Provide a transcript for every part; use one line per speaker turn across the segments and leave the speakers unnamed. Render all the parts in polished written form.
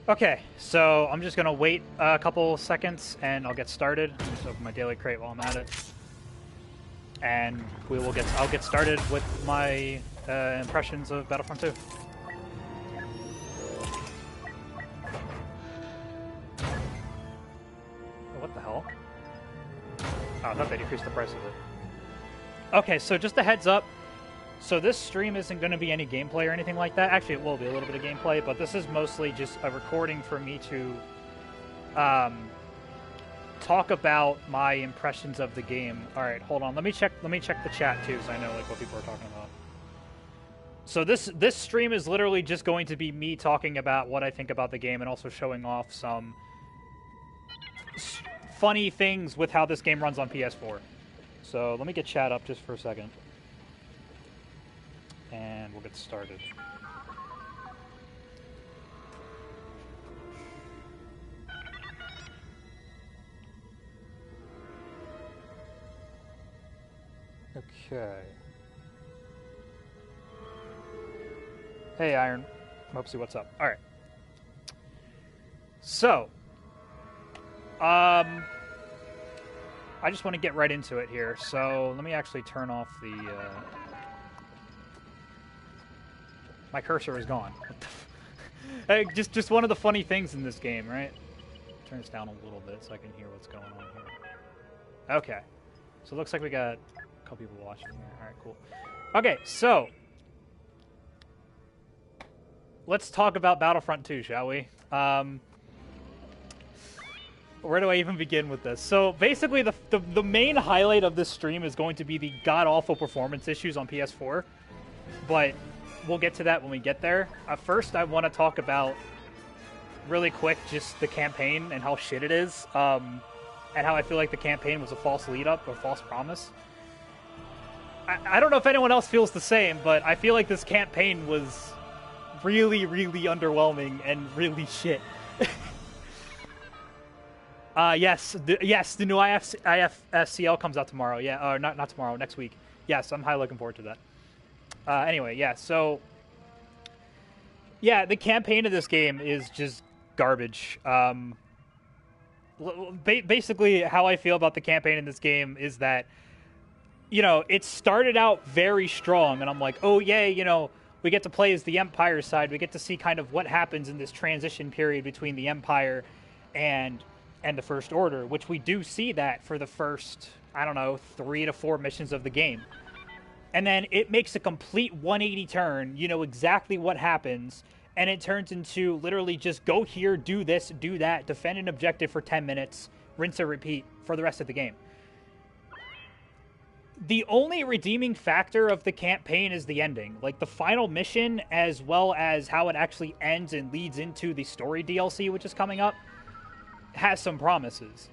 Okay, so I'm just gonna wait a couple seconds and I'll get started. Just open my daily crate while I'm at it, and I'll get started with my impressions of Battlefront 2. Oh, what the hell? Oh, I thought they decreased the price of it. Okay, so just a heads up. So this stream isn't going to be any gameplay or anything like that. Actually, it will be a little bit of gameplay, but this is mostly just a recording for me to talk about my impressions of the game. All right, hold on. Let me check the chat too, so I know like what people are talking about. So this stream is literally just going to be me talking about what I think about the game and also showing off some funny things with how this game runs on PS4. So let me get chat up just for a second. And we'll get started. Okay. Hey, Iron. Mopsy, what's up? All right. So, I just want to get right into it here. So let me actually turn off the... My cursor is gone. Hey, just one of the funny things in this game, right? Turn this down a little bit so I can hear what's going on here. Okay. So it looks like we got a couple people watching here. All right, cool. Okay, so let's talk about Battlefront 2, shall we? Where do I even begin with this? So basically, the main highlight of this stream is going to be the god-awful performance issues on PS4, but we'll get to that when we get there. First, I want to talk about, really quick, just the campaign and how shit it is, and how I feel like the campaign was a false lead-up or false promise. I don't know if anyone else feels the same, but I feel like this campaign was really, really underwhelming and really shit. Yes, the new IFSCL comes out tomorrow. Yeah, or not tomorrow, next week. Yes, I'm highly looking forward to that. Anyway, yeah, so... Yeah, the campaign of this game is just garbage. Basically, how I feel about the campaign in this game is that, you know, it started out very strong, and I'm like, oh, yay, you know, we get to play as the Empire side. We get to see kind of what happens in this transition period between the Empire and the First Order, which we do see that for the first, I don't know, 3 to 4 missions of the game. And then it makes a complete 180 turn. You know exactly what happens. And it turns into literally just go here, do this, do that, defend an objective for 10 minutes, rinse and repeat for the rest of the game. The only redeeming factor of the campaign is the ending. Like the final mission, as well as how it actually ends and leads into the story DLC, which is coming up, has some promises.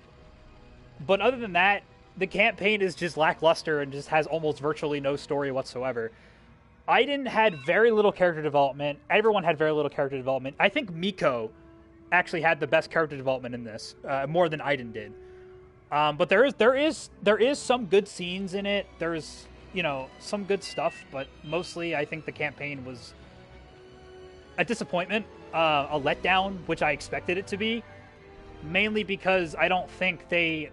But other than that, the campaign is just lackluster and just has almost virtually no story whatsoever. Aiden had very little character development. Everyone had very little character development. I think Miko actually had the best character development in this, more than Aiden did. But there is some good scenes in it. There's, you know, some good stuff, but mostly I think the campaign was a disappointment, a letdown, which I expected it to be, mainly because I don't think they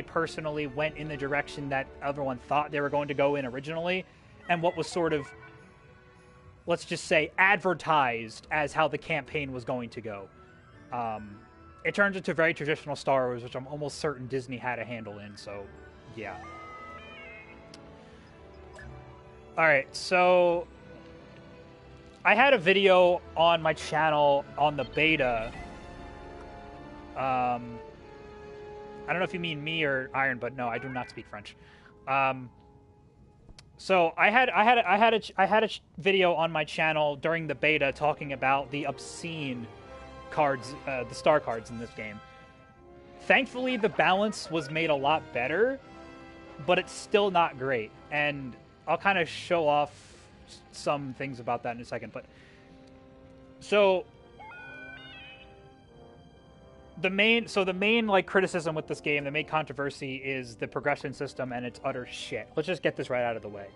personally went in the direction that everyone thought they were going to go in originally, and what was sort of, let's just say, advertised as how the campaign was going to go. It turns into very traditional Star Wars, which I'm almost certain Disney had a handle in, so yeah. Alright, so I had a video on my channel on the beta. I don't know if you mean me or Iron, but no, I do not speak French. So I had a video on my channel during the beta talking about the obscene cards, the star cards in this game. Thankfully, the balance was made a lot better, but it's still not great. And I'll kind of show off some things about that in a second. But so the main like criticism with this game, the main controversy is the progression system and its utter shit. Let's just get this right out of the way.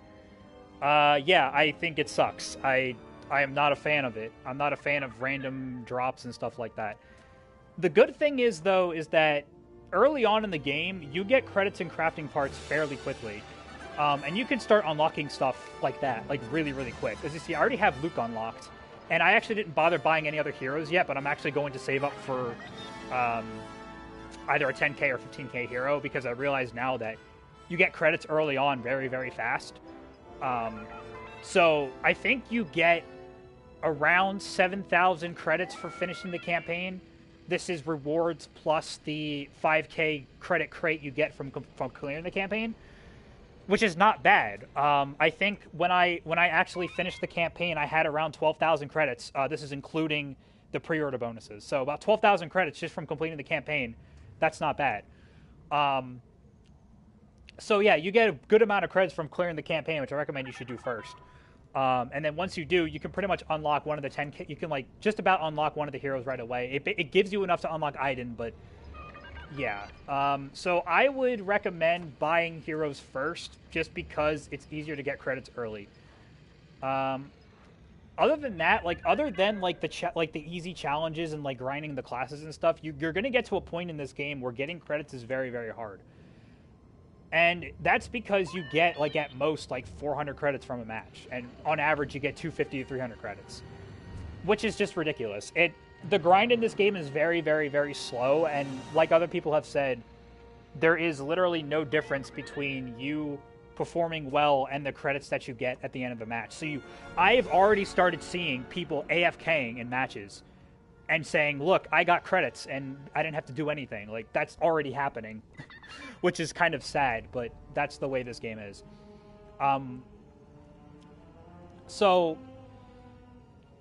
Yeah, I think it sucks. I I am not a fan of it. I'm not a fan of random drops and stuff like that. The good thing is, though, is that early on in the game, you get credits and crafting parts fairly quickly. And you can start unlocking stuff like that, like really, really quick. As you see, I already have Luke unlocked. And I actually didn't bother buying any other heroes yet, but I'm actually going to save up for either a 10k or 15k hero, because I realize now that you get credits early on very, very fast. So I think you get around 7,000 credits for finishing the campaign. This is rewards plus the 5k credit crate you get from clearing the campaign, which is not bad. I think when I actually finished the campaign, I had around 12,000 credits. This is including the pre-order bonuses. So about 12,000 credits just from completing the campaign. That's not bad. So yeah, you get a good amount of credits from clearing the campaign, which I recommend you should do first. And then once you do, you can pretty much unlock one of the 10k. You can like just about unlock one of the heroes right away. It gives you enough to unlock Aiden, but yeah. So I would recommend buying heroes first, just because it's easier to get credits early. Other than that, other than the easy challenges and like grinding the classes and stuff, you're gonna get to a point in this game where getting credits is very, very hard. And that's because you get, at most, 400 credits from a match. And on average, you get 250 to 300 credits. Which is just ridiculous. The grind in this game is very, very, very slow. And like other people have said, there is literally no difference between you performing well and the credits that you get at the end of a match. So I've already started seeing people AFKing in matches and saying, look, I got credits and I didn't have to do anything. That's already happening. Which is kind of sad, but that's the way this game is. So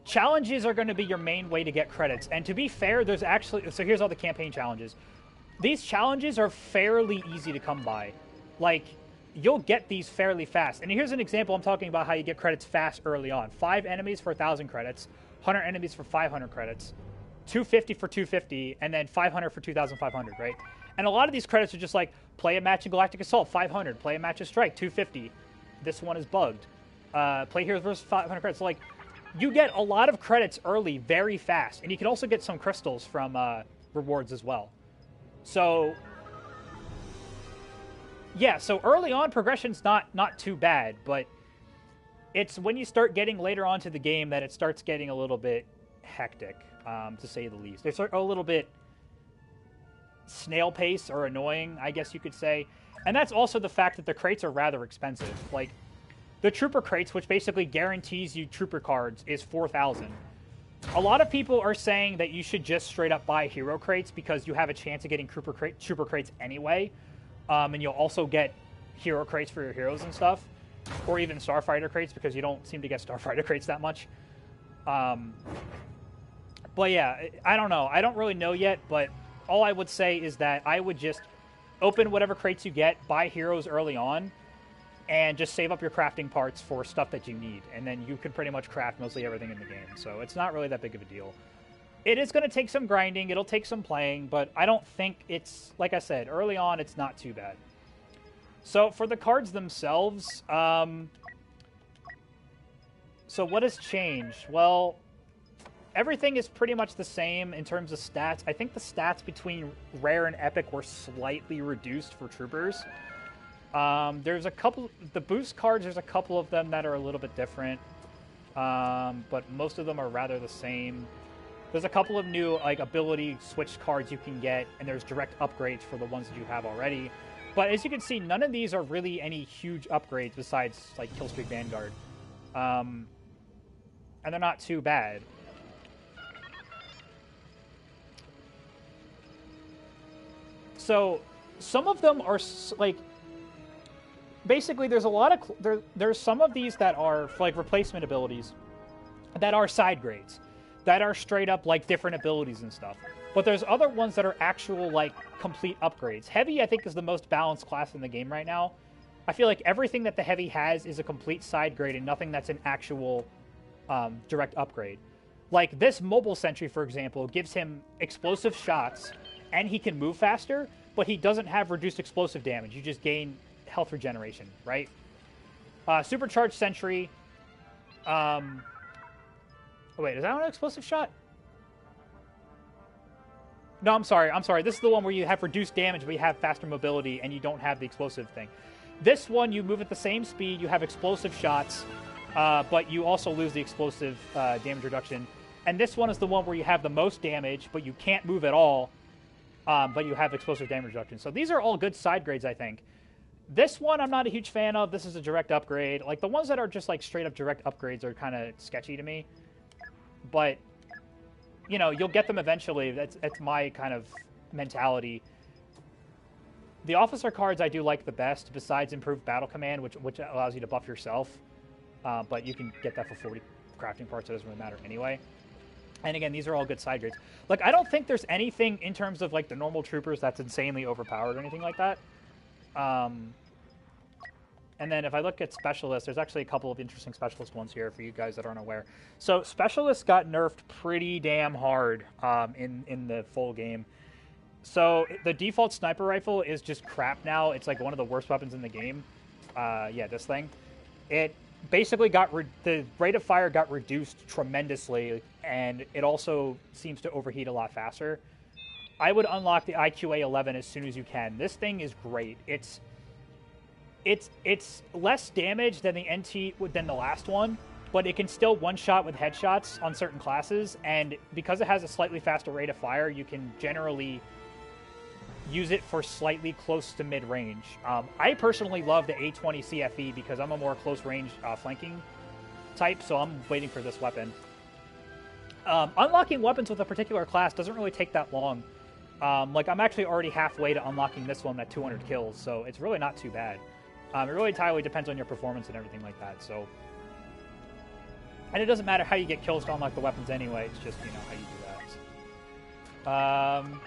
challenges are going to be your main way to get credits. And to be fair, so here's all the campaign challenges. These challenges are fairly easy to come by. You'll get these fairly fast. And here's an example I'm talking about how you get credits fast early on. 5 enemies for 1,000 credits, 100 enemies for 500 credits, 250 for 250, and then 500 for 2,500, right? And a lot of these credits are just play a match in Galactic Assault, 500. Play a match of Strike, 250. This one is bugged. Play Heroes versus 500 credits. So, you get a lot of credits early very fast. And you can also get some crystals from rewards as well. So, yeah, so early on, progression's not too bad. But it's when you start getting later on to the game that it starts getting a little bit hectic, to say the least. It's a little bit snail pace or annoying, I guess you could say. And that's also the fact that the crates are rather expensive. The trooper crates, which basically guarantees you trooper cards, is 4,000. A lot of people are saying that you should just straight up buy hero crates because you have a chance of getting trooper crates anyway. And you'll also get hero crates for your heroes and stuff. Or even starfighter crates, because you don't seem to get starfighter crates that much. But yeah, I don't know. I don't really know yet, but all I would say is that I would just open whatever crates you get, buy heroes early on, and just save up your crafting parts for stuff that you need. And then you can pretty much craft mostly everything in the game. So it's not really that big of a deal. It is going to take some grinding. It'll take some playing. But I don't think it's, like I said, early on, it's not too bad. So for the cards themselves, so what has changed? Well, everything is pretty much the same in terms of stats. I think the stats between Rare and Epic were slightly reduced for Troopers. There's a couple... The boost cards, there's a couple of them that are a little bit different. But most of them are rather the same. There's a couple of new ability switch cards you can get, and there's direct upgrades for the ones that you have already. But as you can see, none of these are really any huge upgrades besides Killstreak Vanguard. And they're not too bad. So some of them are basically there's a lot of there's some of these that are replacement abilities that are side grades, that are straight up different abilities and stuff. But there's other ones that are actual complete upgrades. Heavy, I think, is the most balanced class in the game right now. I feel like everything that the Heavy has is a complete side grade and nothing that's an actual direct upgrade. This Mobile Sentry, for example, gives him explosive shots and he can move faster, but he doesn't have reduced explosive damage. You just gain health regeneration, right? Supercharged Sentry Oh, wait, is that an explosive shot? No, I'm sorry. This is the one where you have reduced damage, but you have faster mobility, and you don't have the explosive thing. This one, you move at the same speed, you have explosive shots, but you also lose the explosive damage reduction. And this one is the one where you have the most damage, but you can't move at all, but you have explosive damage reduction. So these are all good side grades, I think. This one I'm not a huge fan of. This is a direct upgrade. Like, the ones that are just, like, straight-up direct upgrades are kind of sketchy to me. But, you know, you'll get them eventually. That's my kind of mentality. The officer cards I do like the best, besides improved battle command, which allows you to buff yourself. But you can get that for 40 crafting parts, so it doesn't really matter anyway. And again, these are all good side grades. Like, I don't think there's anything in terms of, like, the normal troopers that's insanely overpowered or anything like that. And then if I look at specialists, there's actually a couple of interesting specialist ones here for you guys that aren't aware. So specialists got nerfed pretty damn hard in the full game. So the default sniper rifle is just crap now. It's like one of the worst weapons in the game. Yeah, this thing. It basically got the rate of fire got reduced tremendously, and it also seems to overheat a lot faster. I would unlock the IQA-11 as soon as you can. This thing is great. It's less damage than the than the last one, but it can still one-shot with headshots on certain classes, and because it has a slightly faster rate of fire, you can generally use it for slightly close to mid-range. I personally love the A20 CFE because I'm a more close-range flanking type, so I'm waiting for this weapon. Unlocking weapons with a particular class doesn't really take that long. Like, I'm actually already halfway to unlocking this one at 200 kills, so it's really not too bad. It really entirely depends on your performance and everything like that, so... And it doesn't matter how you get kills to unlock the weapons anyway, it's just, you know, how you do that.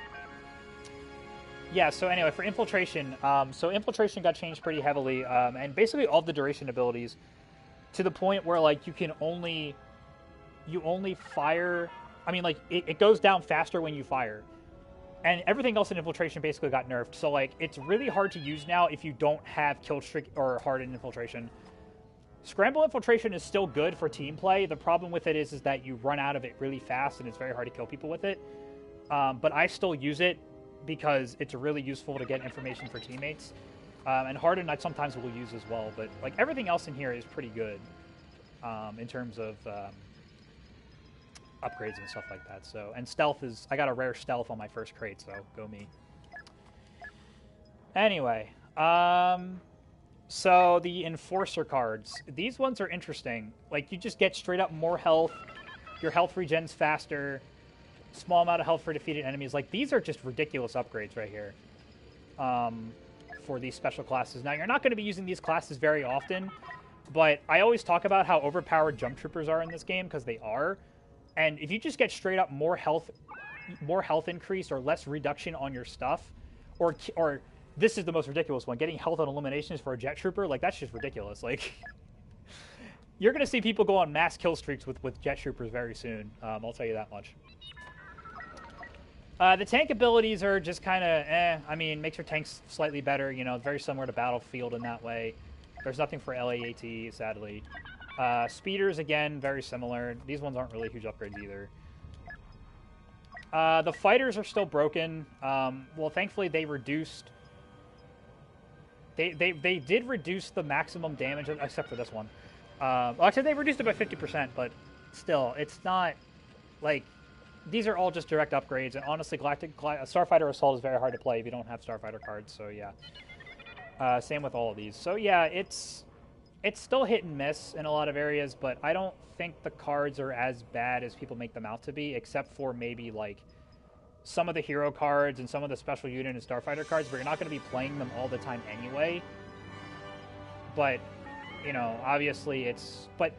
Yeah, so anyway, for Infiltration, so Infiltration got changed pretty heavily, and basically all the duration abilities, to the point where, like, you only fire... I mean, like, it goes down faster when you fire. And everything else in Infiltration basically got nerfed. So, like, it's really hard to use now if you don't have Kill Streak or Hardened Infiltration. Scramble Infiltration is still good for team play. The problem with it is that you run out of it really fast, and it's very hard to kill people with it. But I still use it because it's really useful to get information for teammates. And Hardened I sometimes will use as well. But, like, everything else in here is pretty good in terms of... upgrades and stuff like that. So, and stealth is... I got a rare stealth on my first crate, so go me. Anyway, so the Enforcer cards. These ones are interesting. Like, you just get straight up more health. Your health regens faster. Small amount of health for defeated enemies. Like, these are just ridiculous upgrades right here. For these special classes. Now, you're not going to be using these classes very often, but I always talk about how overpowered jump troopers are in this game, because they are. And if you just get straight up more health increase or less reduction on your stuff, or this is the most ridiculous one, getting health on eliminations for a jet trooper, like, that's just ridiculous. Like, you're going to see people go on mass kill streaks with jet troopers very soon. I'll tell you that much. The tank abilities are just kind of I mean, makes your tanks slightly better. You know, very similar to Battlefield in that way. There's nothing for LAAT, sadly. Speeders, again, very similar. These ones aren't really huge upgrades either. The fighters are still broken. Well, thankfully, they reduced... They did reduce the maximum damage, except for this one. Well, actually, they reduced it by 50%, but still, it's not... Like, these are all just direct upgrades, and honestly, Starfighter Assault is very hard to play if you don't have Starfighter cards, so yeah. Same with all of these. So, yeah, it's still hit and miss in a lot of areas, but I don't think the cards are as bad as people make them out to be, except for maybe, like, some of the hero cards and some of the special unit and Starfighter cards, but you're not going to be playing them all the time anyway. But, you know, obviously it's... But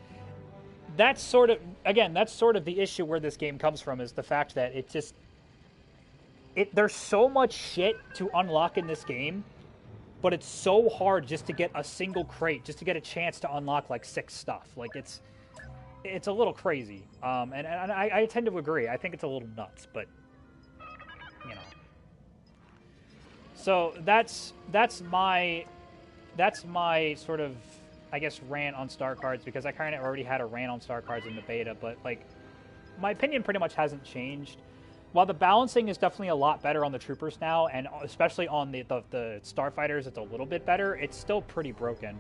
that's sort of... Again, that's sort of the issue where this game comes from, is the fact that it just... There's so much shit to unlock in this game, but it's so hard just to get a single crate, just to get a chance to unlock, like, 6 stuff. Like, it's a little crazy. And I tend to agree. I think it's a little nuts, but, you know. So that's my sort of, I guess, rant on star cards, because I kind of already had a rant on star cards in the beta, but, like, my opinion pretty much hasn't changed. While the balancing is definitely a lot better on the troopers now, and especially on the starfighters, it's a little bit better. It's still pretty broken.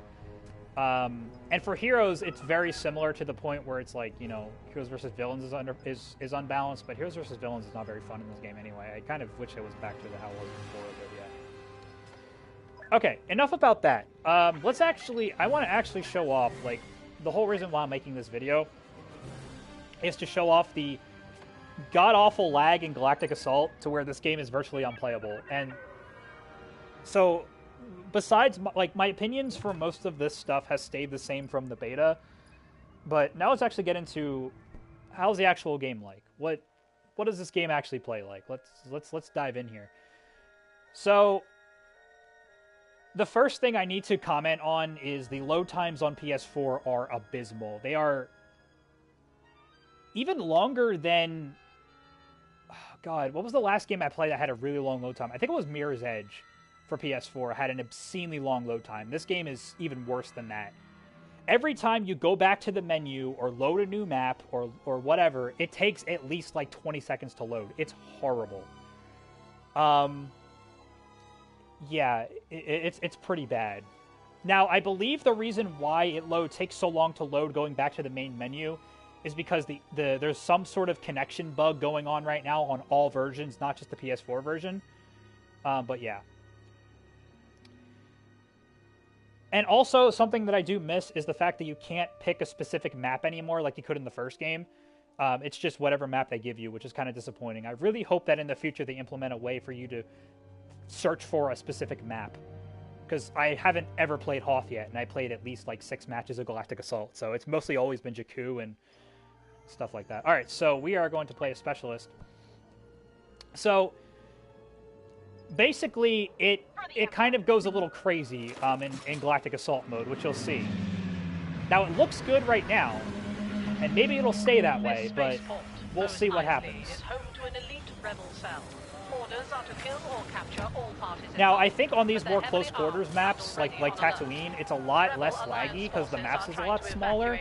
And for heroes, it's very similar to the point where it's like, you know, heroes versus villains is unbalanced, but heroes versus villains is not very fun in this game anyway. I kind of wish it was back to how it was before, but yeah. Okay, enough about that. I want to actually show off, like, the whole reason why I'm making this video is to show off the god-awful lag in Galactic Assault to where this game is virtually unplayable. And so, besides, like, my opinions for most of this stuff has stayed the same from the beta, but now let's actually get into how's the actual game like. What does this game actually play like? Let's dive in here. So, the first thing I need to comment on is the load times on PS4 are abysmal. They are even longer than... Oh God, what was the last game I played that had a really long load time? I think it was Mirror's Edge for PS4. Had an obscenely long load time. This game is even worse than that. Every time you go back to the menu or load a new map or whatever, it takes at least like 20 seconds to load. It's horrible. Yeah, it's pretty bad. Now, I believe the reason why it takes so long to load going back to the main menu is because there's some sort of connection bug going on right now on all versions, not just the PS4 version. But yeah. And also, something that I do miss is the fact that you can't pick a specific map anymore like you could in the first game. It's just whatever map they give you, which is kind of disappointing. I really hope that in the future they implement a way for you to search for a specific map. Because I haven't ever played Hoth yet, and I played at least like 6 matches of Galactic Assault. So it's mostly always been Jakku and stuff like that. Alright, so we are going to play a specialist. So basically, it kind of goes a little crazy in Galactic Assault mode, which you'll see. Now, it looks good right now, and maybe it'll stay that way, but we'll see what happens. Now, I think on these more close quarters maps, like Tatooine, it's a lot less laggy because the maps is a lot smaller,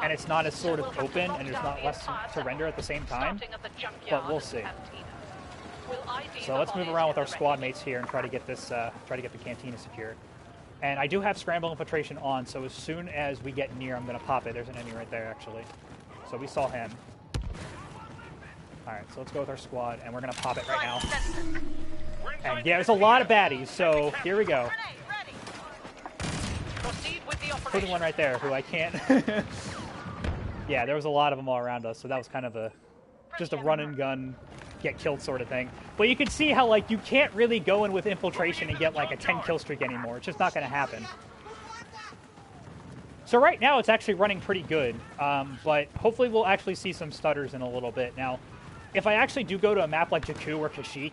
and it's not as sort of open, and there's not less to render at the same time, but we'll see. So let's move around with our squad mates here and try to get this, try to get the cantina secured. And I do have Scramble Infiltration on, so as soon as we get near, I'm going to pop it. There's an enemy right there, actually. So we saw him. Alright, so let's go with our squad, and we're going to pop it right now. And yeah, there's a lot of baddies, so here we go. Including one right there, who I can't... Yeah, there was a lot of them all around us, so that was kind of just a run and gun, get killed sort of thing. But you can see how, like, you can't really go in with infiltration and get, like, a 10-kill streak anymore. It's just not going to happen. So right now, it's actually running pretty good. But hopefully we'll actually see some stutters in a little bit. Now, if I actually do go to a map like Jakku or Kashyyyk,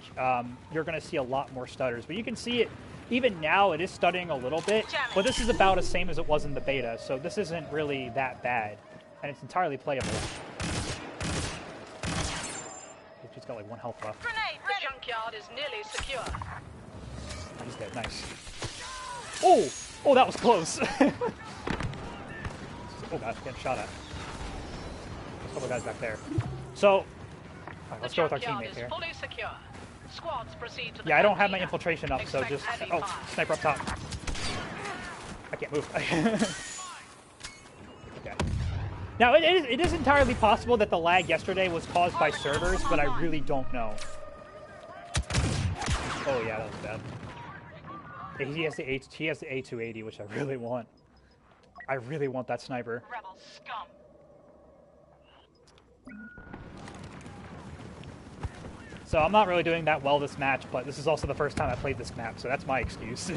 you're going to see a lot more stutters. But you can see it, even now, it is stuttering a little bit. But this is about the same as it was in the beta. So this isn't really that bad. And it's entirely playable. He's got like 1 health left.
The junkyard is nearly secure.
He's dead. Nice. Oh! Oh, that was close. Oh god, getting shot at. There's a couple guys back there. So, alright, let's go with our teammate here.
Fully secure. Squads proceed to the
I don't have my infiltration up, so just... Oh, sniper up top. I can't move. Okay. Now, it is entirely possible that the lag yesterday was caused by servers, but I really don't know. Oh yeah, that was bad. He has the A280, which I really want. I really want that sniper.
Rebel scum.
So I'm not really doing that well this match, but this is also the first time I played this map, so that's my excuse.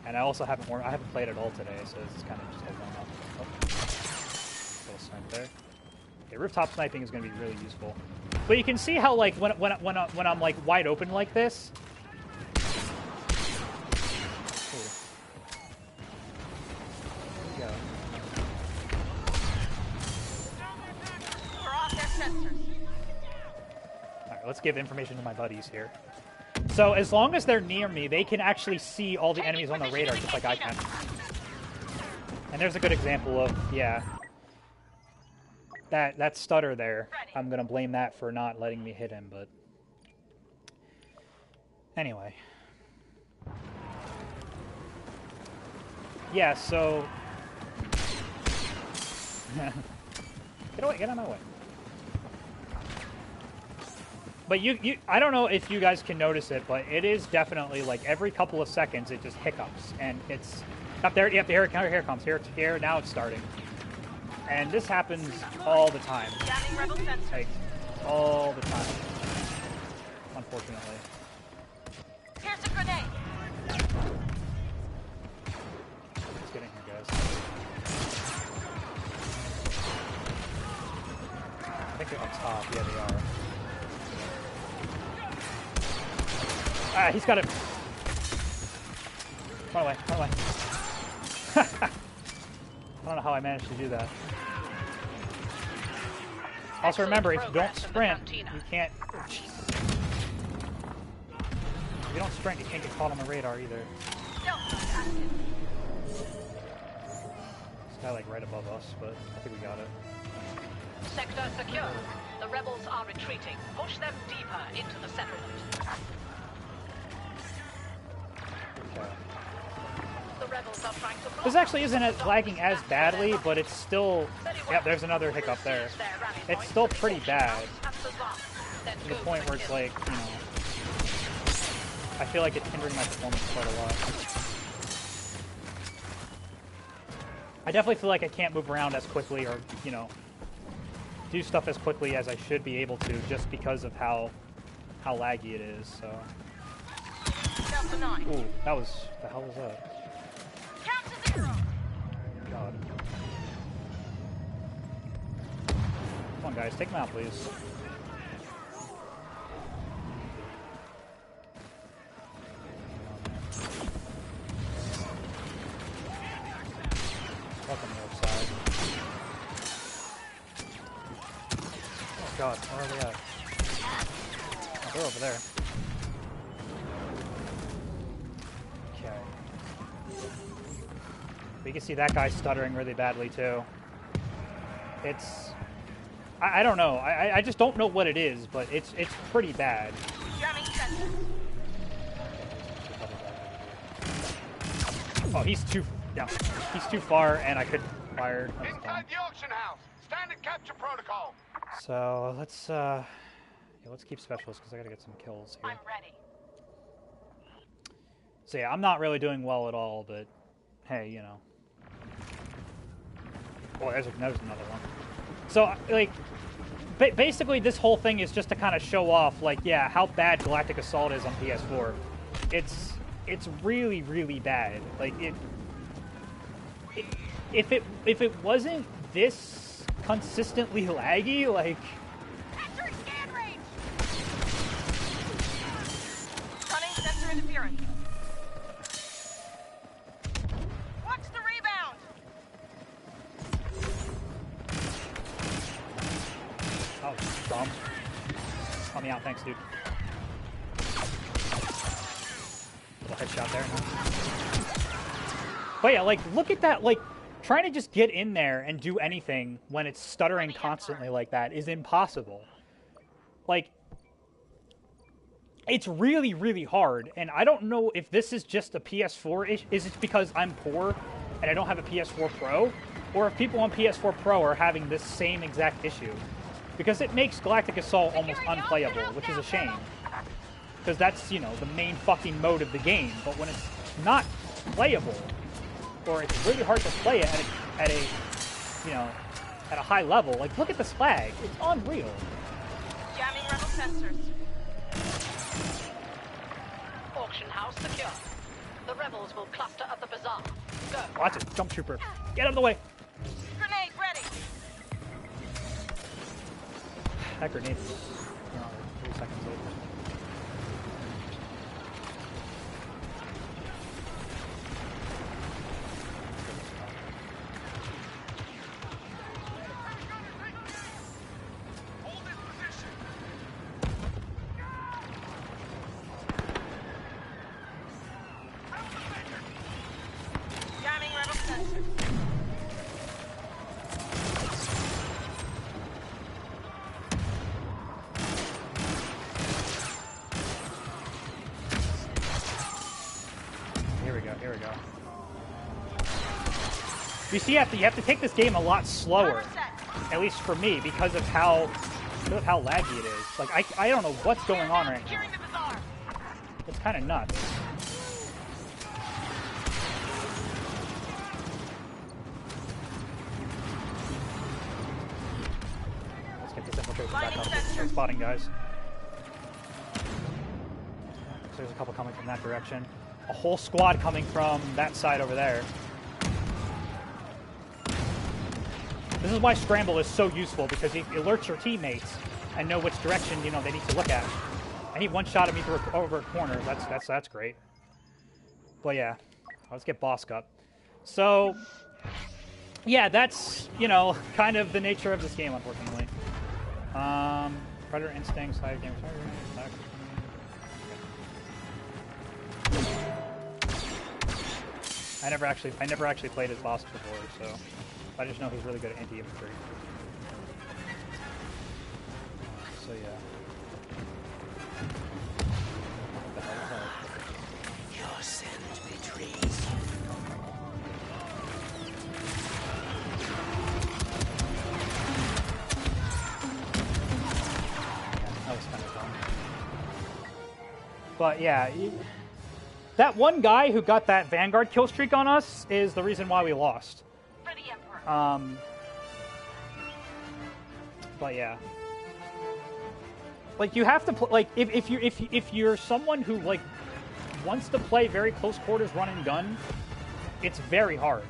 And I also haven't played it all today, so this is kind of just a warm up. Oh. Little snipe there. Okay, rooftop sniping is going to be really useful. But you can see how, like, when I'm like wide open like this. There we go. Alright, let's give information to my buddies here. So as long as they're near me, they can actually see all the enemies on the radar just like I can. And there's a good example of, yeah. that stutter there, I'm gonna blame that for not letting me hit him, but anyway. Yeah, so get away, get out of my way. But I don't know if you guys can notice it, but it is definitely like every couple of seconds it just hiccups, and it's up there. Yep, here it comes. Here, now it's starting, and this happens all the time. Like all the time, unfortunately.
Here's a grenade.
Let's get in here, guys. I think they're up top. Yeah, they are. Ah, he's got it. Run away, run away. I don't know how I managed to do that. Also remember, if you don't sprint, you can't... Oh, Jesus. If you don't sprint, you can't get caught on the radar either. This guy like right above us, but I think we got it.
Sector secure. The rebels are retreating. Push them deeper into the settlement. The rebels are trying to
this actually isn't lagging as badly, but it's still... Yep, there's another hiccup there. It's still pretty bad. To the point where it's like, you know... I feel like it's hindering my performance quite a lot. I definitely feel like I can't move around as quickly or, you know, do stuff as quickly as I should be able to just because of how laggy it is, so... Ooh, that was... the hell was that?
Count to 0.
God. Come on, guys, take him out, please. Welcome to the other side. Oh God, where are they at? Oh, they're over there. But you can see that guy stuttering really badly too. It's... I don't know. I just don't know what it is, but it's pretty bad. Oh, he's too... Yeah, he's too far, and I couldn't fire.
Inside the auction house. Standard capture protocol.
So, let's... yeah, let's keep specialists, because I gotta get some kills here.
I'm ready.
So yeah, I'm not really doing well at all, but... Hey, you know... Oh, there's another one. So, like, basically this whole thing is just to kind of show off, like, yeah, how bad Galactic Assault is on PS4. It's really, really bad. Like, if it wasn't this consistently laggy, like...
Entering scan range! Running sensor interference. Watch the rebound!
Oh, dumb. Help me out, thanks, dude. Little headshot there. But yeah, like, look at that, like, trying to just get in there and do anything when it's stuttering constantly like that is impossible. Like, it's really, really hard, and I don't know if this is just a PS4 issue. Is it because I'm poor and I don't have a PS4 Pro? Or if people on PS4 Pro are having this same exact issue? Because it makes Galactic Assault almost unplayable, which is a shame. Because that's, you know, the main fucking mode of the game. But when it's not playable, or it's really hard to play it at a you know, at a high level, like, look at this lag. It's unreal.
Jamming rebel sensors. Auction house secure. The rebels will cluster at the bazaar. Go.
Watch it, jump trooper. Get out of the way.
Grenade ready.
That grenade was, you know, 3 seconds later. here we go. You see, you have to take this game a lot slower, at least for me, because of how laggy it is. Like, I don't know what's going on right now. It's kind of nuts. Let's get this infiltration back up. Start spotting guys. So there's a couple coming from that direction. A whole squad coming from that side over there. This is why Scramble is so useful, because it alerts your teammates and know which direction, you know, they need to look at. And he one-shotted me over a corner. That's great. But yeah, let's get Bosk up. So, yeah, that's, you know, kind of the nature of this game, unfortunately. Predator Instincts, high game. I never actually played as Bosk before, so I just know he's really good at anti-infantry. So yeah. What the hell is that?
Your scent betrays.
That was kind of dumb. But yeah, that one guy who got that Vanguard kill streak on us is the reason why we lost. But yeah, like you have to like if you're someone who like wants to play very close quarters run and gun, it's very hard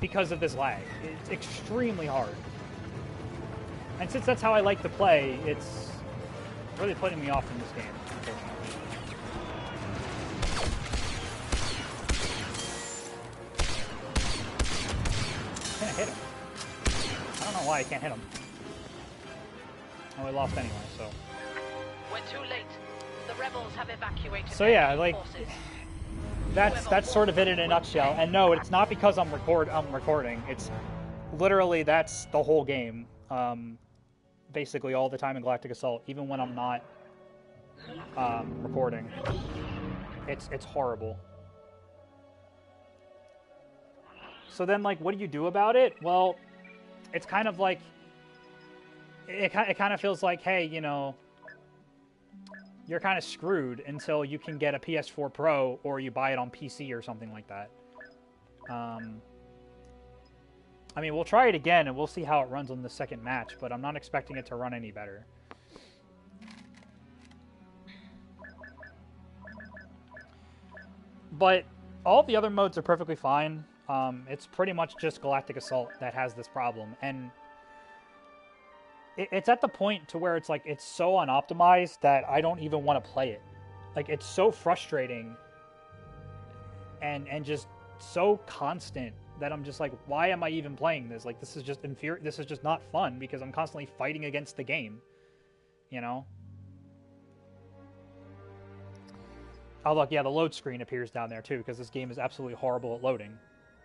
because of this lag. It's extremely hard, and since that's how I like to play, it's really putting me off in this game, unfortunately. Can't hit him. I don't know why I can't hit him. Oh, we lost anyway, so.
We're too late. The rebels have evacuated.
So yeah, like that's sort of it in a nutshell. And no, it's not because I'm recording. It's literally that's the whole game. Basically all the time in Galactic Assault, even when I'm not recording. It's horrible. So then, like, what do you do about it? Well, it's kind of like, it kind of feels like, hey, you know, you're kind of screwed until you can get a PS4 Pro or you buy it on PC or something like that. I mean, we'll try it again and we'll see how it runs on the second match, but I'm not expecting it to run any better. But all the other modes are perfectly fine. It's pretty much just Galactic Assault that has this problem, and it's at the point to where it's like it's so unoptimized that I don't even want to play it. Like, it's so frustrating and just so constant that I'm just like, why am I even playing this? Like, this is just this is just not fun because I'm constantly fighting against the game, you know? Oh, look, yeah, the load screen appears down there too, because this game is absolutely horrible at loading.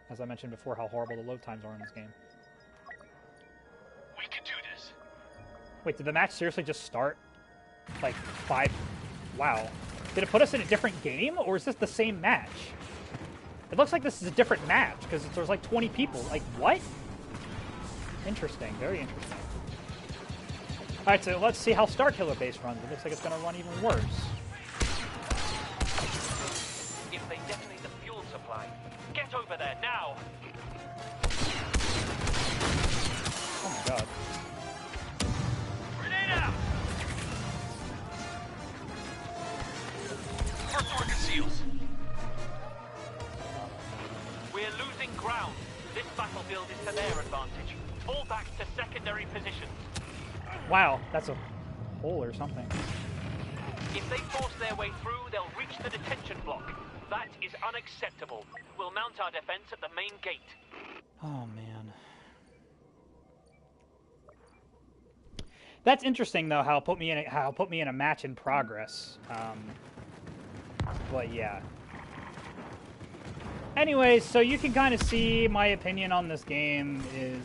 As I mentioned before, how horrible the load times are in this game.
We can do this.
Wait, did the match seriously just start? Like, 5... Wow. Did it put us in a different game, or is this the same match? It looks like this is a different match, because there's like 20 people. Like, what? Interesting. Very interesting. Alright, so let's see how Starkiller Base runs. It looks like it's going to run even worse.
If they detonate the fuel supply, get over there now!
Oh my god.
Grenade out!
First order seals.
We're losing ground. This battlefield is to their advantage. Fall back to secondary positions.
Wow, that's a hole or something.
If they force their way through, they'll reach the detention block. That is unacceptable. We'll mount our defense at the main gate.
Oh, man. That's interesting, though, how it put me in a match in progress. But yeah. Anyways, so you can kind of see my opinion on this game is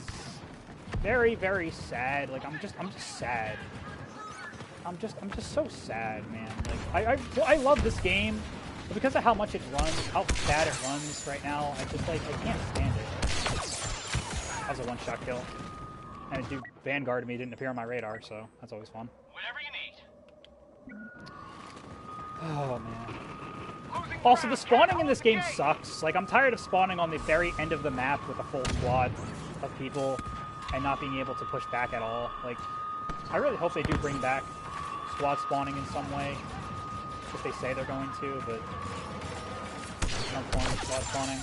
very, very sad. Like, I'm just sad. I'm just so sad, man. Like, I love this game, But because of how much it runs, how bad it runs right now, I just like, I can't stand it. That was a one-shot kill. And a dude Vanguard me didn't appear on my radar, so that's always fun.
Whatever you need.
Oh, man. Also, the spawning in this game sucks. Like, I'm tired of spawning on the very end of the map with a full squad of people and not being able to push back at all. Like, I really hope they do bring back squad spawning in some way. If they say they're going to, but some form of squad spawning.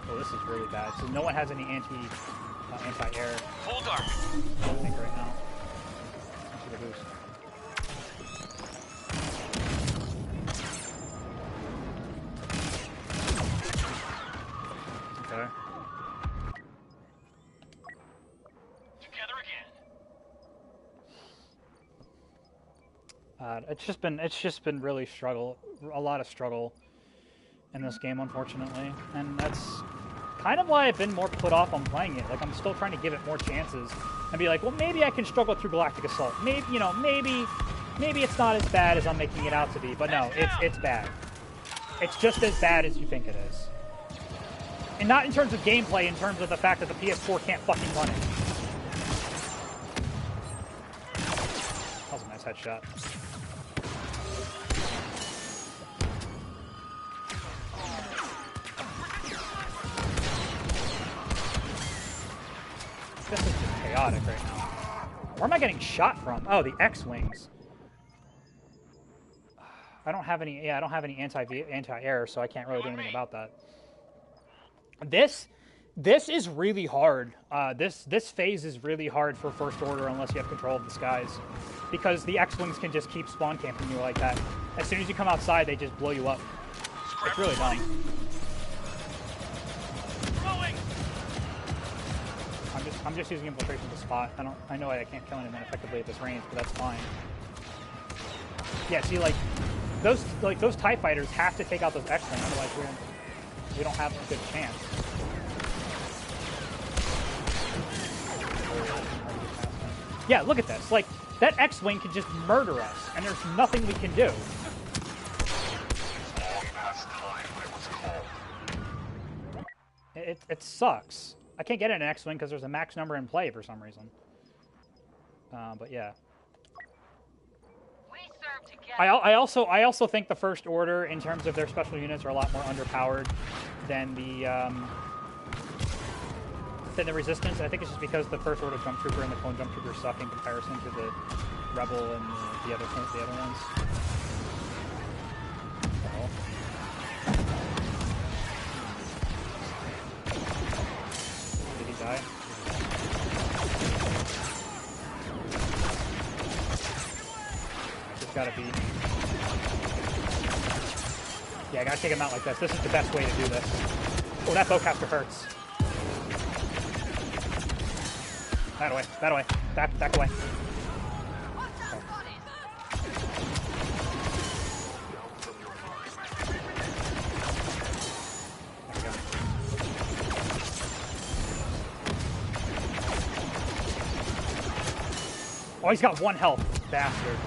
Oh, this is really bad. So no one has any anti-air.
Full dark.
I think right now. Let's see the boost. Okay.
Together again.
It's just been really a lot of struggle in this game, unfortunately, and that's kind of why I've been more put off on playing it. Like, I'm still trying to give it more chances and be like, well, maybe I can struggle through Galactic Assault. Maybe, you know, maybe it's not as bad as I'm making it out to be. But no, it's bad. It's just as bad as you think it is. And not in terms of gameplay, in terms of the fact that the PS4 can't fucking run it. That was a nice headshot. This is just chaotic right now. Where am I getting shot from? Oh, the X-Wings. I don't have any anti-air, so I can't really do anything about that. This is really hard. This phase is really hard for First Order unless you have control of the skies. Because the X-Wings can just keep spawn camping you like that. As soon as you come outside, they just blow you up. It's really dumb. I'm just using infiltration to spot. I know I can't kill anyone effectively at this range, but that's fine. Yeah, see, like those TIE fighters have to take out those X-Wings, otherwise we don't have a good chance. Yeah, look at this. Like, that X-Wing can just murder us, and there's nothing we can do. It sucks. I can't get an X-Wing because there's a max number in play for some reason. But yeah. I also think the First Order, in terms of their special units, are a lot more underpowered than the Resistance. I think it's just because the First Order Jump Trooper and the Clone Jump Trooper suck in comparison to the Rebel and the other ones. So. Did he die? Just gotta be. Yeah, I gotta take him out like this. This is the best way to do this. Oh, that bowcaster hurts. That away, that away. Back away. Oh, he's got 1 health, bastard.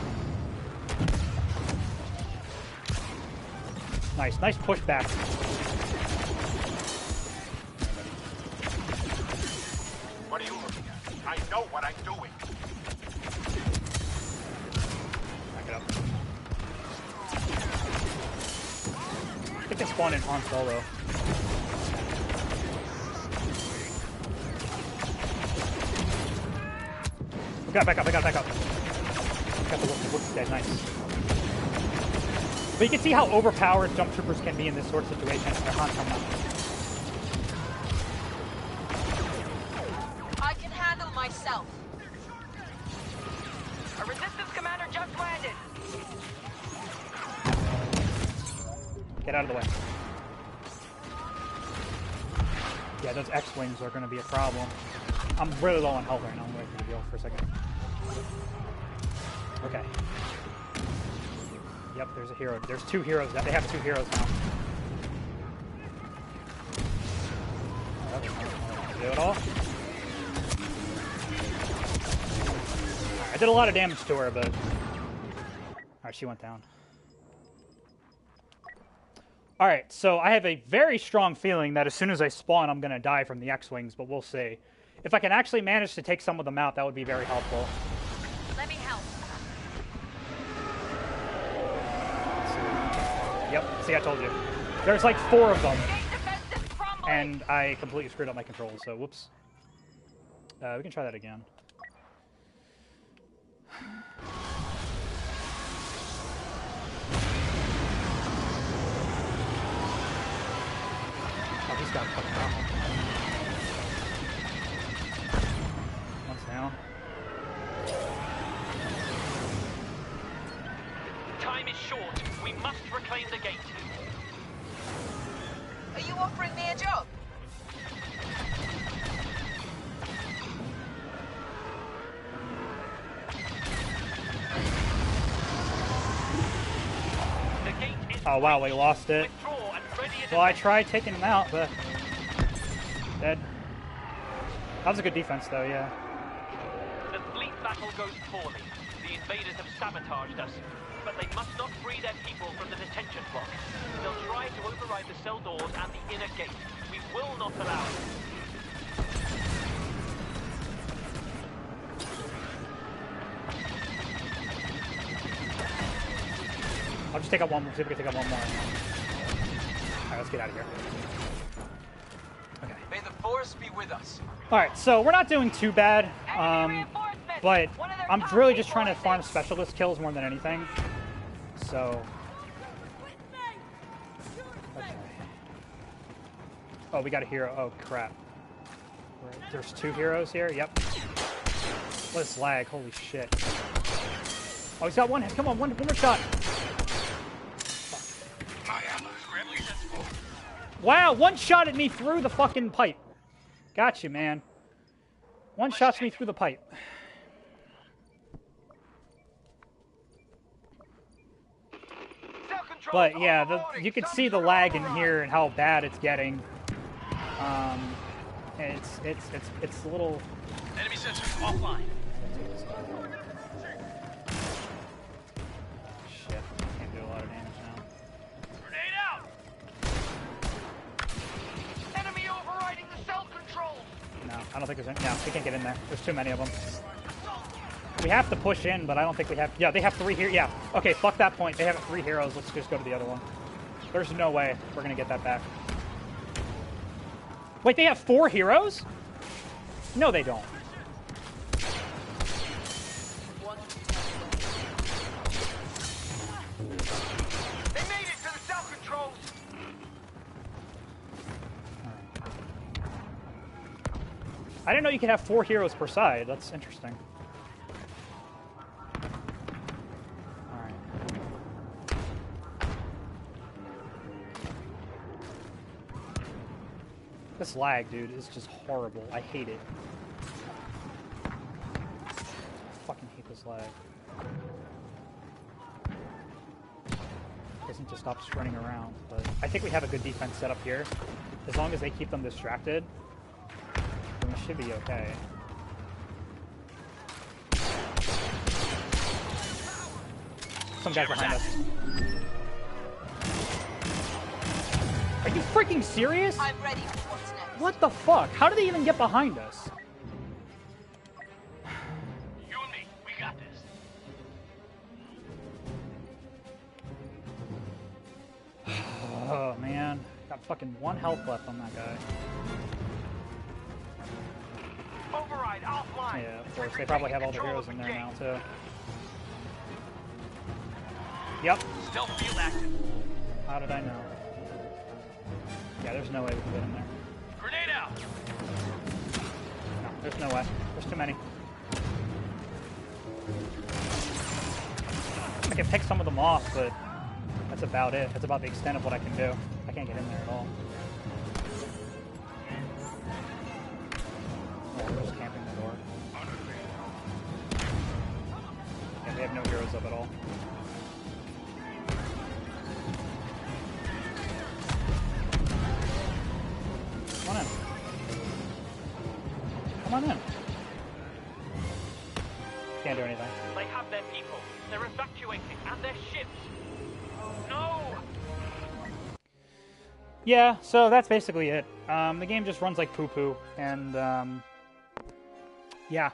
Nice pushback.
What are you looking at? I know what I'm doing.
Back it up. I think they spawned in Han Solo. Back up. Got the whoop dead, nice. But you can see how overpowered jump troopers can be in this sort of situation. They're not coming up.
I can handle myself.
A resistance commander just landed.
Get out of the way. Yeah, those X-Wings are going to be a problem. I'm really low on health right now. I'm waiting for the deal for a second. Okay. Yep, there's a hero. There's 2 heroes. They have 2 heroes now. Do it all. I did a lot of damage to her, but... Alright, she went down. Alright, so I have a very strong feeling that as soon as I spawn, I'm going to die from the X-Wings, but we'll see. If I can actually manage to take some of them out, that would be very helpful.
Let me help.
Yep, see, I told you. There's like 4 of them.
Gate defenses crumbling.
And I completely screwed up my controls, so whoops. We can try that again. Oh, he's got fucking armor. One's down.
Time is short. We must reclaim the gate.
Are you offering me a job?
The gate is
Oh wow, we lost it.
withdraw and ready in
Well, I tried taking him out, but dead. That was a good defense, though. Yeah.
The fleet battle goes poorly. The invaders have sabotaged us, but they must not free their people from the detention block. They'll try to override the cell doors and the inner gate. We will not allow it.
I'll just take out one more. See if we can take out one more. Alright, let's get out of here. Okay.
May the force be with us.
Alright, so we're not doing too bad.
Enemy reinforcements.
But
One of their
I'm
top
really just
people,
trying
I
to farm
think.
specialist kills more than anything. So. Okay. Oh, we got a hero. Oh, crap. Right. There's 2 heroes here? Yep. What is lag? Holy shit. Oh, he's got one. Come on, one more shot. Wow, one shot at me through the fucking pipe. Got you, man. One shot me through the pipe. But yeah, you can see the lag in here and how bad it's getting. And it's a little.
Enemy sensor offline.
Shit, can't do a lot of damage now.
Grenade out.
Enemy overriding the cell controls!
No, I don't think there's any. No, we can't get in there. There's too many of them. We have to push in, but I don't think we have. Yeah, they have 3 here. Yeah. Okay, fuck that point. They have 3 heroes. Let's just go to the other one. There's no way we're gonna get that back. Wait, they have 4 heroes? No, they don't.
They made it to the cell controls!
I didn't know you could have 4 heroes per side. That's interesting. Alright. This lag, dude, is just horrible. I hate it. I fucking hate this lag. Doesn't just stop sprinting around, but I think we have a good defense set up here. As long as they keep them distracted, then we should be okay. Some guys behind us. Are you freaking serious?
I'm ready for what's next.
What the fuck? How did they even get behind us?
You and me, we got this.
Oh man, got fucking 1 health left on that guy.
Override offline!
Yeah, of course. They probably have all the heroes in there now too. Yep.
Stealth field active.
How did I know? Yeah, there's no way we can get in there.
Grenade out.
No, there's no way. There's too many. I can pick some of them off, but that's about it. That's about the extent of what I can do. I can't get in there at all. Oh, they're just camping the door. Yeah, they have no heroes up at all. Come on in. Come on in. Can't do anything.
They have their people. They're evacuating, and their ships. No!
Yeah, so that's basically it. The game just runs like poo-poo, and, yeah.